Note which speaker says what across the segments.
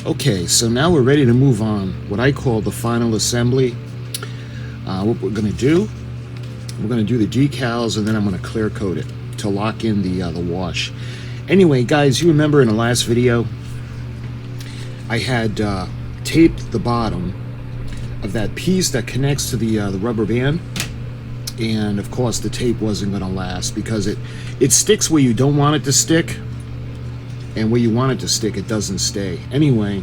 Speaker 1: Okay, so now we're ready to move on. What I call the final assembly. What we're going to do, we're going to do the decals, and then I'm going to clear coat it to lock in the wash. Anyway, guys, you remember in the last video, I had taped the bottom of that piece that connects to the rubber band, and of course the tape wasn't going to last because it sticks where you don't want it to stick, and where you want it to stick, it doesn't stay. Anyway,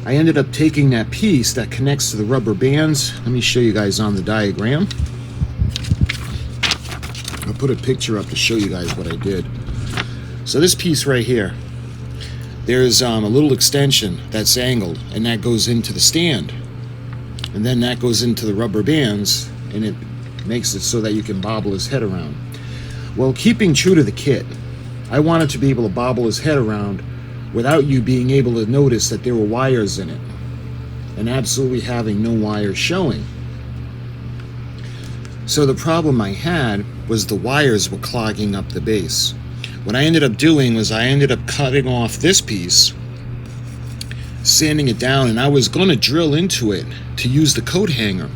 Speaker 1: I ended up taking that piece that connects to the rubber bands. Let me show you guys on the diagram. I'll put a picture up to show you guys what I did. So this piece right here, there's a little extension that's angled, and that goes into the stand, and then that goes into the rubber bands, and it makes it so that you can bobble his head around. Well, keeping true to the kit, I wanted to be able to bobble his head around without you being able to notice that there were wires in it, and absolutely having no wires showing. So the problem I had was the wires were clogging up the base. What I ended up doing was I ended up cutting off this piece, sanding it down, and I was going to drill into it to use the coat hanger,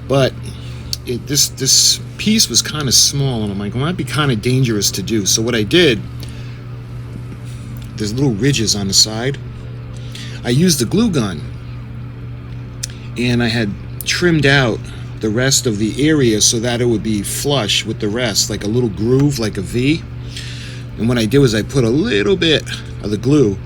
Speaker 1: but this piece was kind of small, and I'm like, well, that'd be kind of dangerous to do. So what I did, there's little ridges on the side. I used the glue gun, and I had trimmed out the rest of the area so that it would be flush with the rest, like a little groove, like a V. And what I did was I put a little bit of the glue,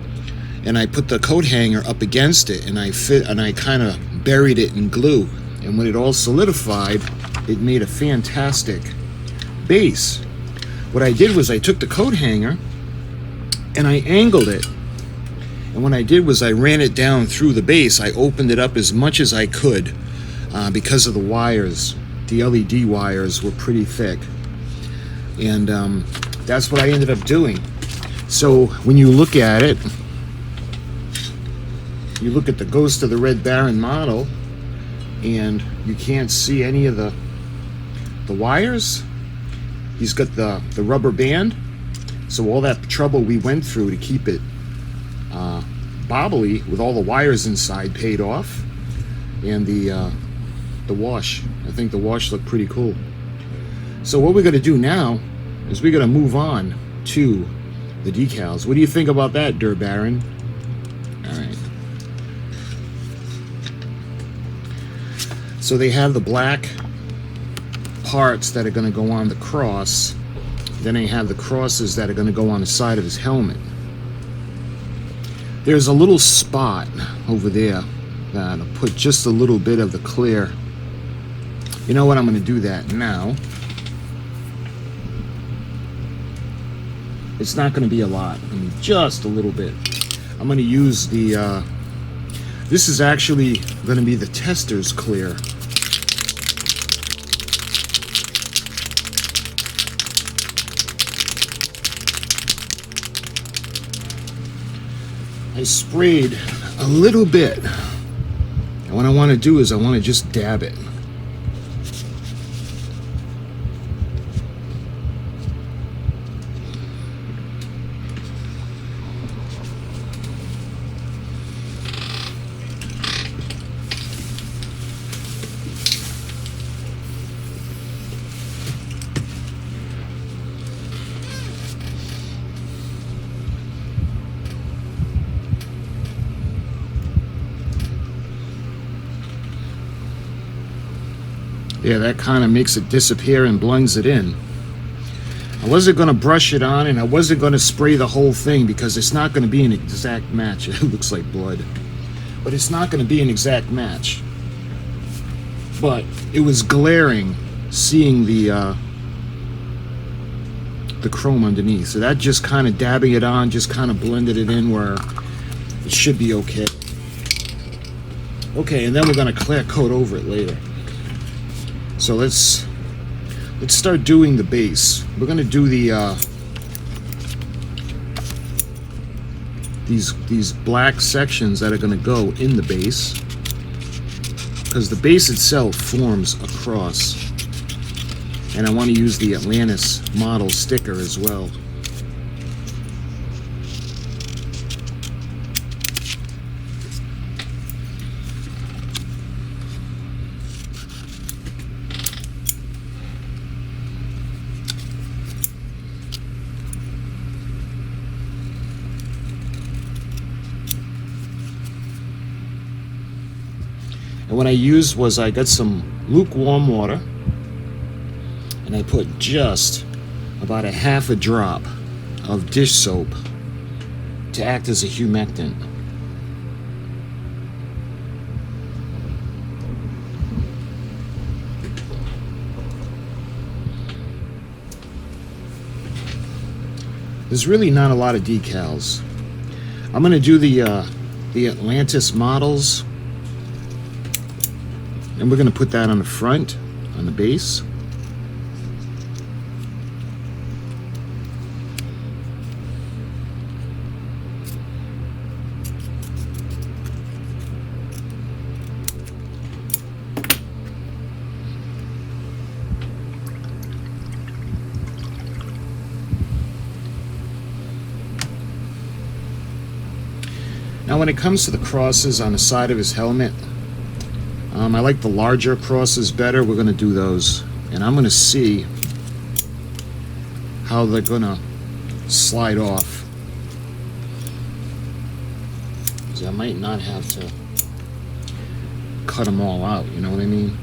Speaker 1: and I put the coat hanger up against it, and I kind of buried it in glue. And when it all solidified, it made a fantastic base. What I did was I took the coat hanger and I angled it, and what I did was I ran it down through the base. I opened it up as much as I could because of the wires. The LED wires were pretty thick, and that's what I ended up doing. So when you look at it, you look at the Ghost of the Red Baron model, and you can't see any of the wires. He's got the rubber band. So all that trouble we went through to keep it bobbly with all the wires inside paid off. And the wash, I think the wash looked pretty cool. So what we're going to do now is we're going to move on to the decals. What do you think about that, Der Baron? All right. So they have the black parts that are going to go on the cross. Then they have the crosses that are going to go on the side of his helmet. There's a little spot over there that I'll put just a little bit of the clear. You know what? I'm going to do that now. It's not going to be a lot. I mean, just a little bit. I'm going to use the... this is actually going to be the tester's clear. I sprayed a little bit, and what I want to do is I want to just dab it. Yeah, that kind of makes it disappear and blends it in. I wasn't going to brush it on, and I wasn't going to spray the whole thing because it's not going to be an exact match. It looks like blood, but it's not going to be an exact match. But it was glaring seeing the chrome underneath. So that just kind of dabbing it on just kind of blended it in where it should be okay. Okay, and then we're going to clear coat over it later. So let's start doing the base. We're going to do the these black sections that are going to go in the base, because the base itself forms a cross, and I want to use the Atlantis model sticker as well. And what I used was I got some lukewarm water and I put just about a half a drop of dish soap to act as a humectant. There's really not a lot of decals. I'm going to do the Atlantis models, and we're going to put that on the front, on the base. Now when it comes to the crosses on the side of his helmet, I like the larger crosses better. We're going to do those, and I'm going to see how they're going to slide off, because I might not have to cut them all out, you know what I mean?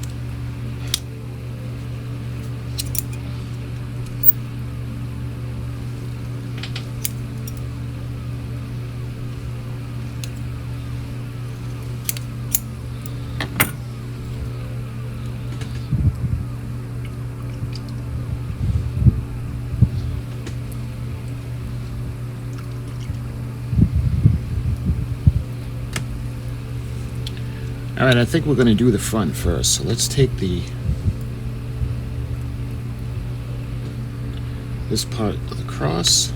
Speaker 1: Alright, I think we're going to do the front first. So let's take this part of the cross.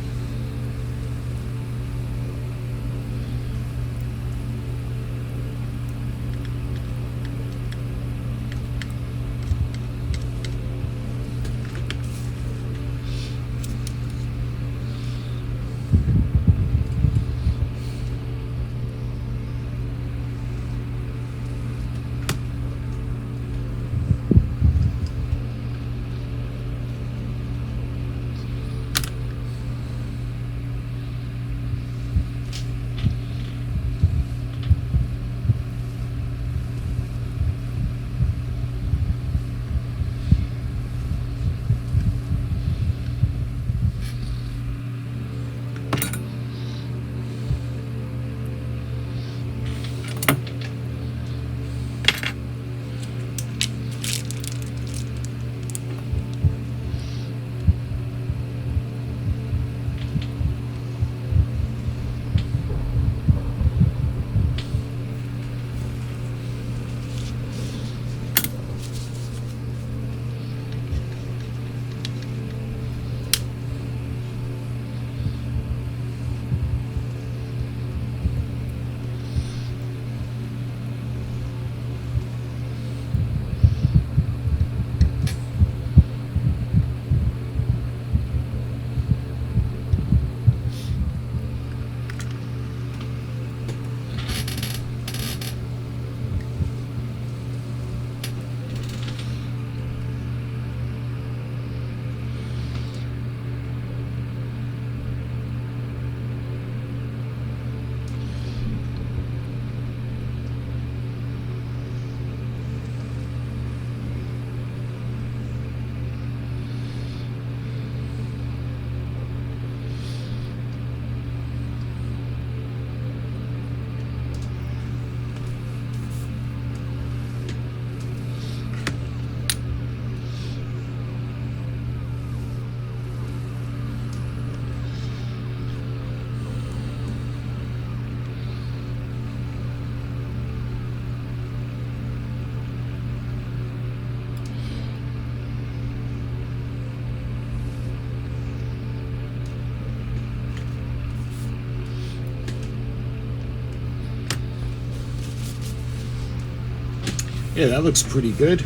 Speaker 1: Yeah, that looks pretty good.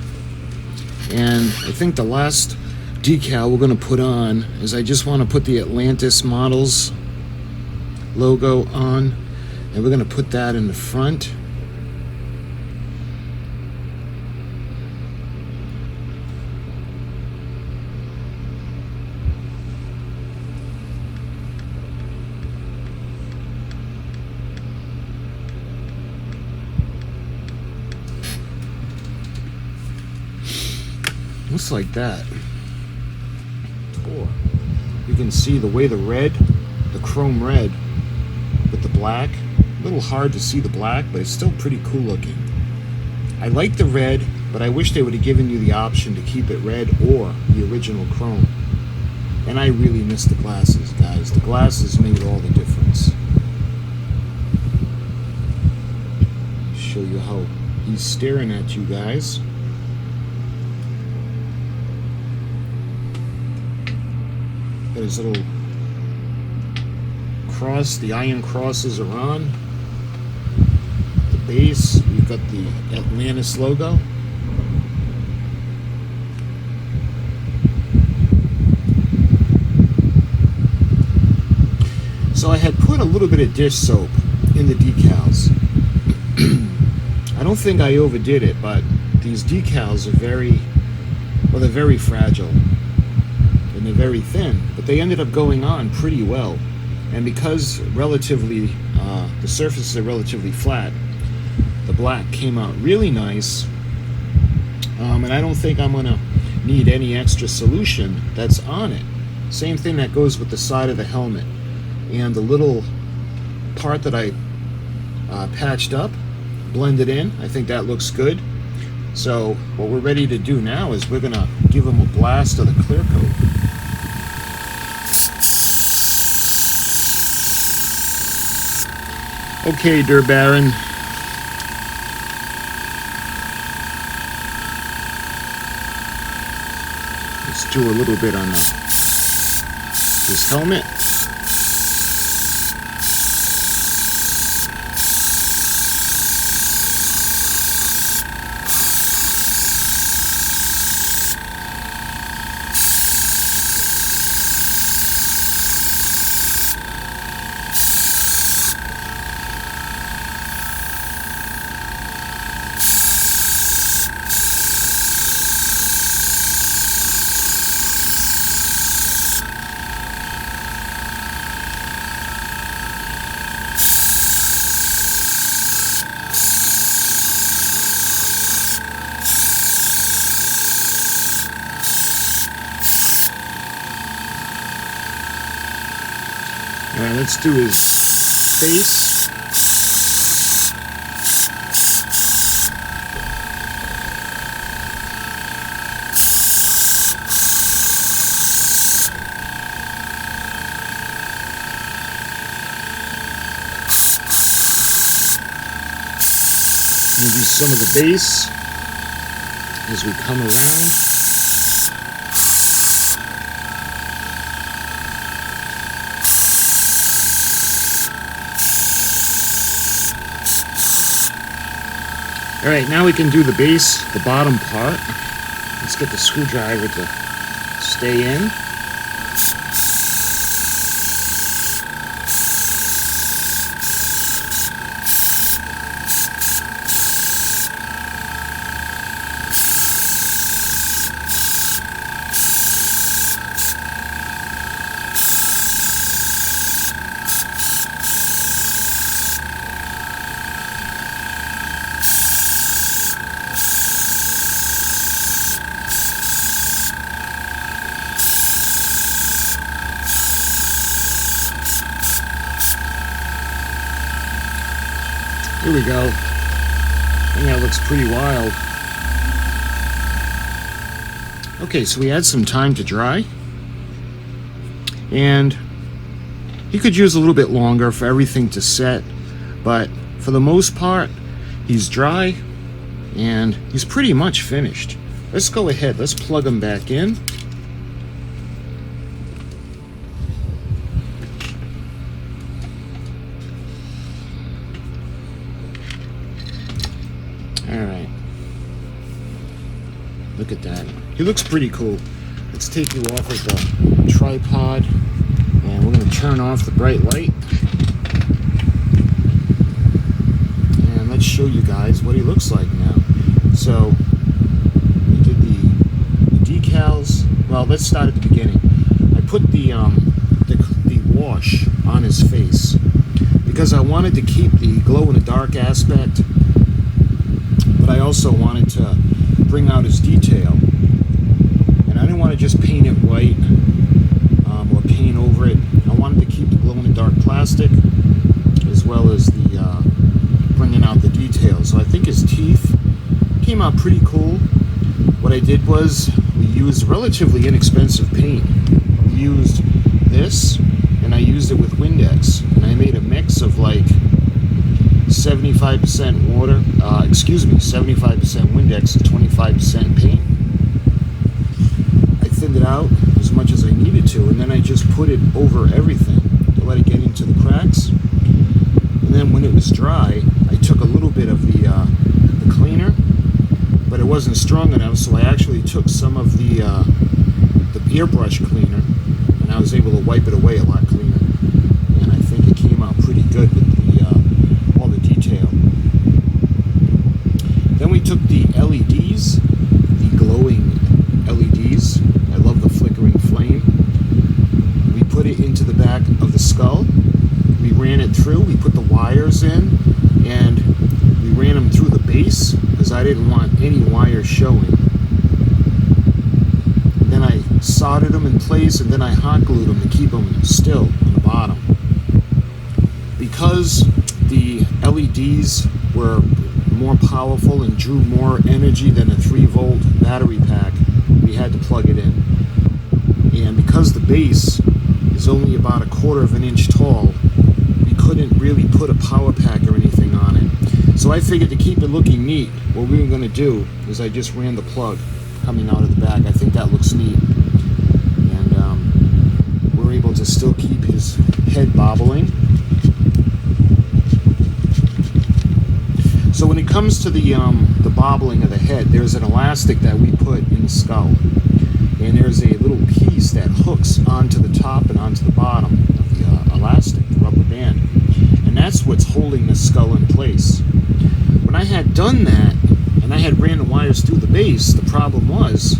Speaker 1: And I think the last decal we're going to put on is I just want to put the Atlantis Models logo on, and we're going to put that in the front. Looks like that. Oh, you can see the way the red, the chrome red with the black. A little hard to see the black, but it's still pretty cool looking. I like the red, but I wish they would have given you the option to keep it red or the original chrome. And I really miss the glasses, guys. The glasses made all the difference. Show you how he's staring at you guys. Got his little cross, the iron crosses are on. The base, we've got the Atlantis logo. So I had put a little bit of dish soap in the decals. I don't think I overdid it, but these decals are they're very fragile and they're very thin, but they ended up going on pretty well. And because relatively the surfaces are relatively flat, the black came out really nice. And I don't think I'm gonna need any extra solution that's on it. Same thing that goes with the side of the helmet and the little part that I patched up, blended in. I think that looks good. So what we're ready to do now is we're gonna give them a blast of the clear coat. Okay, dear Barron. Let's do a little bit on this helmet. Alright, let's do his face. Maybe some of the base as we come around. Alright, now we can do the base, the bottom part. Let's get the screwdriver to stay in. Here we go. I think that looks pretty wild. Okay, so we had some time to dry. And he could use a little bit longer for everything to set, but for the most part, he's dry and he's pretty much finished. Let's go ahead, let's plug him back in. Alright. Look at that. He looks pretty cool. Let's take you off of the tripod and we're going to turn off the bright light. And let's show you guys what he looks like now. So, we did the decals. Well, let's start at the beginning. I put the wash on his face because I wanted to keep the glow-in-the-dark aspect, but I also wanted to bring out his detail. And I didn't want to just paint it white or paint over it. I wanted to keep the glow-in-the-dark plastic as well as the bringing out the details. So I think his teeth came out pretty cool. What I did was we used relatively inexpensive paint. We used this, and I used it with Windex, and I made a mix of like 75% water, 75% Windex and 25% paint. I thinned it out as much as I needed to, and then I just put it over everything to let it get into the cracks. And then when it was dry, I took a little bit of the cleaner, but it wasn't strong enough, so I actually took some of the airbrush cleaner, and I was able to wipe it away a lot cleaner. And I think it came out pretty good with all the detail. Then we took the LEDs, the glowing LEDs. I love the flickering flame. We put it into the back of the skull. We ran it through. We put the wires in, and we ran them through the base because I didn't want any wires showing. Then I soldered them in place, and then I hot glued them to keep them still on the bottom. Because the LEDs were more powerful and drew more energy than a 3-volt battery pack, we had to plug it in. And because the base is only about 1/4 of an inch tall, we couldn't really put a power pack or anything on it. So I figured to keep it looking neat, what we were going to do is I just ran the plug coming out of the back. I think that looks neat. And we're able to still keep his head bobbling. So when it comes to the bobbling of the head, there's an elastic that we put in the skull. And there's a little piece that hooks onto the top and onto the bottom of the elastic, the rubber band. And that's what's holding the skull in place. When I had done that, and I had ran the wires through the base, the problem was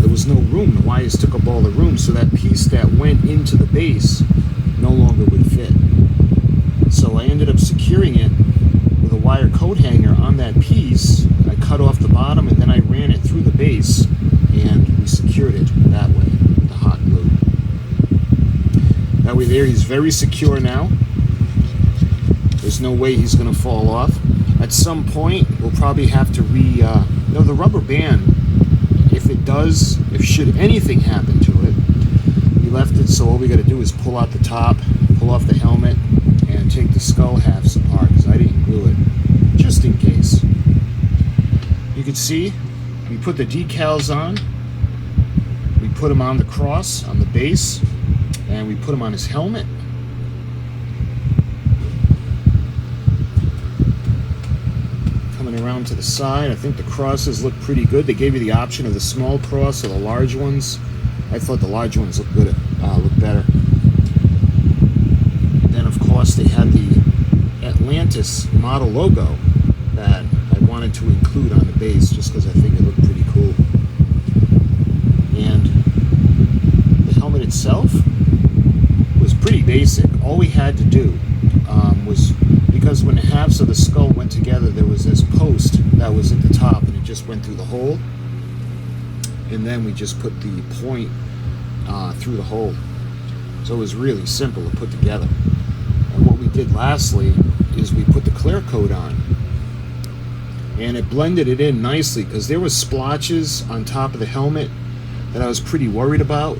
Speaker 1: there was no room. The wires took up all the room, so that piece that went into the base no longer would fit. So I ended up securing it with a wire coat hanger on that piece. I cut off the bottom, and then I ran it through the base, and we secured it that way with the hot glue. That way there, he's very secure now. There's no way he's going to fall off. At some point, we'll probably have to the rubber band, if should anything happen to it, we left it so all we got to do is pull out the top, pull off the helmet, and take the skull halves apart, because I didn't glue it, just in case. You can see, we put the decals on, we put them on the cross, on the base, and we put them on his helmet. Around to the side, I think the crosses look pretty good. They gave you the option of the small cross or the large ones. I thought the large ones looked good, looked better. Then of course they had the Atlantis model logo that I wanted to include on the base just because I think it looked pretty cool. And the helmet itself was pretty basic. All we had to do was, because when the halves of the skull went together, there was this post that was at the top, and it just went through the hole, and then we just put the point through the hole. So it was really simple to put together. And what we did lastly is we put the clear coat on, and it blended it in nicely, because there was splotches on top of the helmet that I was pretty worried about.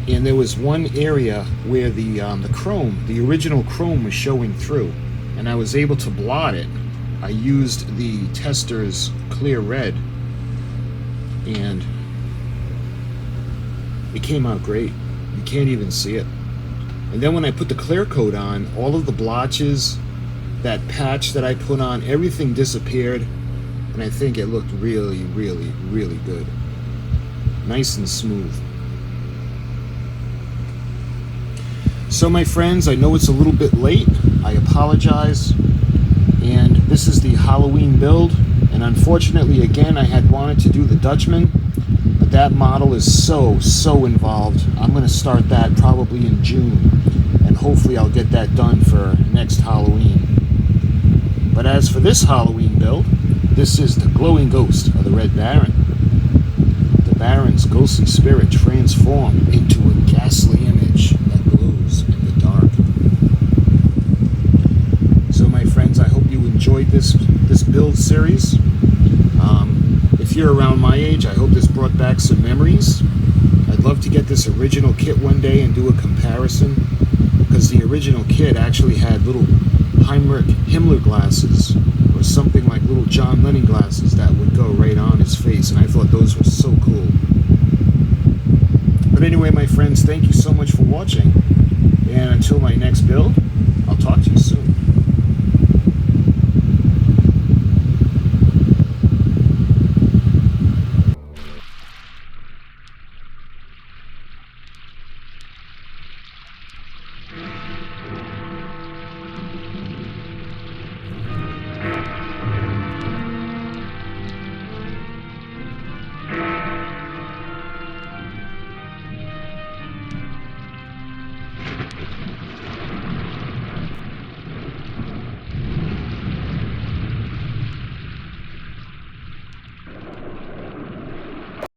Speaker 1: And there was one area where the chrome, the original chrome, was showing through, and I was able to blot it. I used the tester's clear red, and it came out great. You can't even see it. And then when I put the clear coat on, all of the blotches, that patch that I put on, everything disappeared, and I think it looked really, really, really good. Nice and smooth. So my friends, I know it's a little bit late. I apologize. And this is the Halloween build. And unfortunately, again, I had wanted to do the Dutchman, but that model is so involved. I'm going to start that probably in June. And hopefully I'll get that done for next Halloween. But as for this Halloween build, this is the glowing ghost of the Red Baron. The Barron's ghostly spirit transform into a ghastly image that glows in the dark. So my friends, I hope you enjoyed this build series. If you're around my age, I hope this brought back some memories. I'd love to get this original kit one day and do a comparison, because the original kit actually had little Heinrich Himmler glasses, or something like little John Lennon glasses that would go right on his face, and I thought those were so cool. But anyway, my friends, thank you so much for watching, and until my next build, I'll talk to you soon.